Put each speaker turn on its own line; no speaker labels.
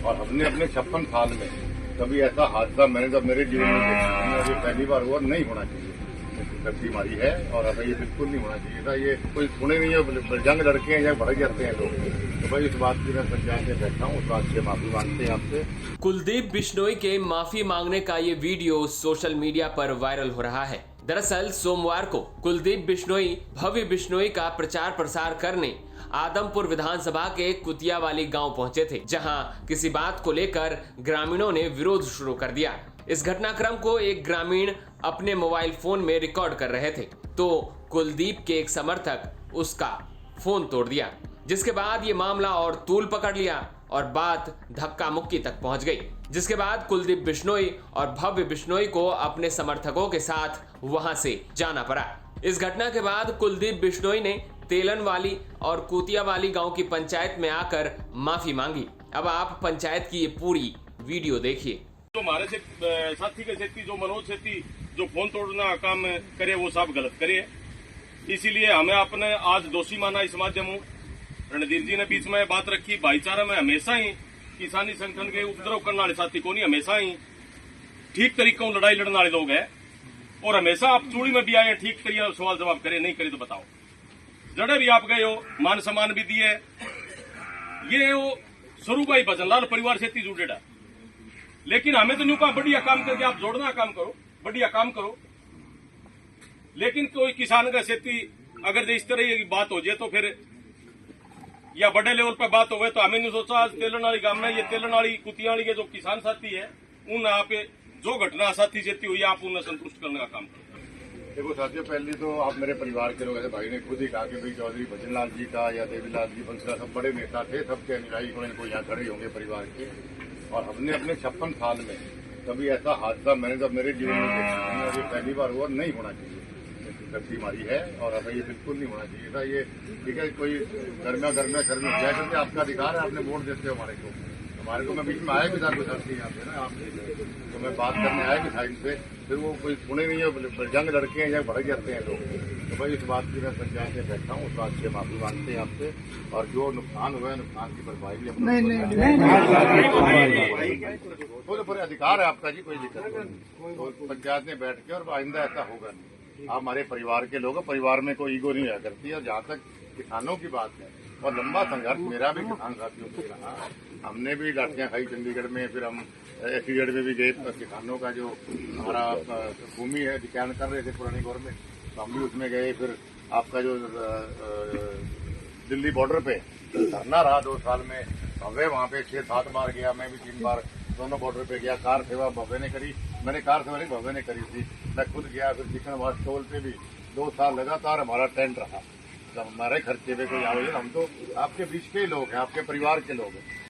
और हमने अपने 56 साल में कभी ऐसा हादसा मैंने जब मेरे जीवन में देखा नहीं, और ये पहली बार हुआ, नहीं होना चाहिए। बीमारी है और अब ये बिल्कुल नहीं होना चाहिए था। ये कोई सुने नहीं है, जंग लड़के हैं या भड़क जाते हैं लोग। तो भाई इस बात की मैं पंचायत में बैठा हूँ, उस बात से माफी मांगते हैं आपसे।
कुलदीप बिश्नोई के माफी मांगने का ये वीडियो सोशल मीडिया पर वायरल हो रहा है। दरअसल सोमवार को कुलदीप बिश्नोई भव्य बिश्नोई का प्रचार प्रसार करने आदमपुर विधानसभा के कुतियावाली गांव पहुंचे थे, जहां किसी बात को लेकर ग्रामीणों ने विरोध शुरू कर दिया। इस घटनाक्रम को एक ग्रामीण अपने मोबाइल फोन में रिकॉर्ड कर रहे थे, तो कुलदीप के एक समर्थक उसका फोन तोड़ दिया, जिसके बाद ये मामला और तूल पकड़ लिया और बात धक्का मुक्की तक पहुंच गई। जिसके बाद कुलदीप बिश्नोई और भव्य बिश्नोई को अपने समर्थकों के साथ वहां से जाना पड़ा। इस घटना के बाद कुलदीप बिश्नोई ने तेलनवाली और कुतियावाली गांव की पंचायत में आकर माफी मांगी। अब आप पंचायत की ये पूरी वीडियो देखिए।
जो हमारे से साथी के सेती जो मनोज सेती जो फोन तोड़ना काम करे वो सब गलत करे, इसीलिए हमें अपने आज दोषी माना। इस माध्यम रणधीर जी ने बीच में बात रखी, भाईचारा में हमेशा ही किसानी संगठन के उपद्रव करने वाले साथी को नहीं, हमेशा ही ठीक तरीकों लड़ाई लड़ने वाले लोग है। और हमेशा आप चूड़ी में भी आए, ठीक तरीके सवाल जवाब करे, नहीं करे तो बताओ। जड़े भी आप गए हो, मान सम्मान भी दिए। ये वो स्वरूप भाई भजनलाल परिवार से जुड़ेड़ा, लेकिन हमें तो न्यू कहा बढ़िया काम करके आप जोड़ना काम करो, बढ़िया काम करो। लेकिन कोई किसान का खेती अगर इस तरह की बात हो जाए तो फिर या बड़े लेवल पर बात हो गए, तो हमें नहीं सोचा आज तेलनाड़ी गांव में ये तेलनाड़ी कुतियावाली के जो किसान साथी है, उन आप जो घटना साथी सेती हुई आप उन्हें संतुष्ट करने का काम करो।
देखो साथियों, पहले तो आप मेरे परिवार के लोग ऐसे, भाई ने खुद ही कहा कि भाई चौधरी भजनलाल जी का या देवीलाल जी बंसला सब बड़े नेता थे, सबके अनुयायी को इनको यहाँ खड़े होंगे परिवार के। और हमने अपने 56 साल में कभी ऐसा हादसा मैंने जब मेरे जीवन में देखा नहीं, और ये पहली बार हुआ, नहीं होना चाहिए। बीमारी है और अब ये बिल्कुल नहीं होना चाहिए था। ये ठीक है, कोई गर्मिया क्या करके आपका अधिकार है, आपने वोट देते हो हमारे को मैं बीच में आया भी था कुछ साथी यहाँ पे ना, आप तो मैं बात करने आया भी था इनसे, फिर वो कोई सुने नहीं है, जंग लड़के हैं या भड़क जाते हैं लोग। तो भाई इस बात की मैं पंचायत में बैठा हूँ, उस बात से माफी मांगते हैं आपसे। और जो नुकसान हुआ है, नुकसान की भरपाई भी तो फिर अधिकार है आपका जी, कोई दिक्कत नहीं। पंचायत में बैठ के, और आइंदा ऐसा होगा नहीं। आप हमारे परिवार के लोग, परिवार में कोई ईगो नहीं हुआ करती है। जहाँ तक किसानों की बात है, और लंबा संघर्ष मेरा भी किसान साथियों से रहा, हमने भी लाठियां खाई चंडीगढ़ में, फिर हम एसीगढ़ में भी गए। किसानों का जो हमारा भूमि है अधिकार कर रहे थे पुरानी गवर्नमेंट, तो हम भी उसमें गए। फिर आपका जो दिल्ली बॉर्डर पे धरना रहा 2 साल में, भव्य वहाँ पे 6-7 बार गया, मैं भी 3 बार दोनों बॉर्डर पे गया। कार सेवा भव्य ने करी, मैंने कार सेवा नहीं भव्य ने करी थी, मैं खुद गया। फिर चिकन वाश टोल पे भी 2 साल लगातार हमारा टेंट रहा। जब हमारे खर्चे पे कोई आवेदन, हम तो आपके बीच के लोग हैं, आपके परिवार के लोग हैं।